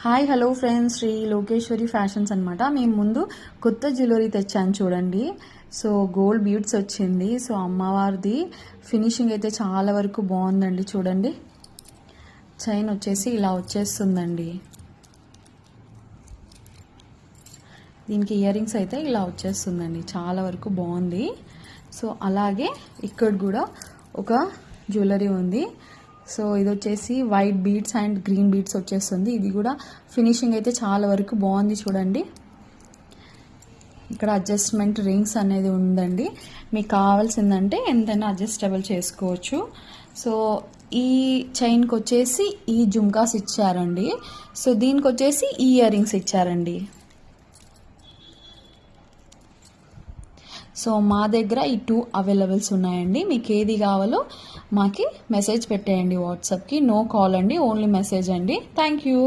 Hi hello friends, Shri Lokeshwari fashions అనమాట. మేము ముందు కొత్త జ్యువెలరీ తెచ్చాను చూడండి. సో గోల్డ్ బీడ్స్ వచ్చింది. సో అమ్మవారిది ఫినిషింగ్ అయితే చాలా వరకు బాగుందండి. చూడండి, చైన్ వచ్చేసి ఇలా వచ్చేస్తుందండి. దీనికి ఇయర్ రింగ్స్ అయితే ఇలా వచ్చేస్తుందండి. చాలా వరకు బాగుంది. సో అలాగే ఇక్కడ కూడా ఒక జ్యువెలరీ ఉంది. సో ఇది వచ్చేసి white beads and green beads వచ్చేస్తుంది. ఇది కూడా ఫినిషింగ్ అయితే చాలా వరకు బాగుంది. చూడండి, ఇక్కడ అడ్జస్ట్మెంట్ రింగ్స్ అనేది ఉందండి. మీకు కావాల్సిందంటే ఎంతైనా అడ్జస్టబుల్ చేసుకోవచ్చు. సో ఈ చైన్కి వచ్చేసి ఈ జుమ్కాస్ ఇచ్చారండి. సో దీనికి వచ్చేసి ఈ ఇయర్ రింగ్స్ ఇచ్చారండి. సో మా దగ్గర ఈ 2 అవైలబుల్స్ ఉన్నాయండి. మీకు ఏది కావాలో మాకి మెసేజ్ పెట్టేయండి వాట్సాప్కి. నో కాల్ అండి, ఓన్లీ మెసేజ్ అండి. Thank you.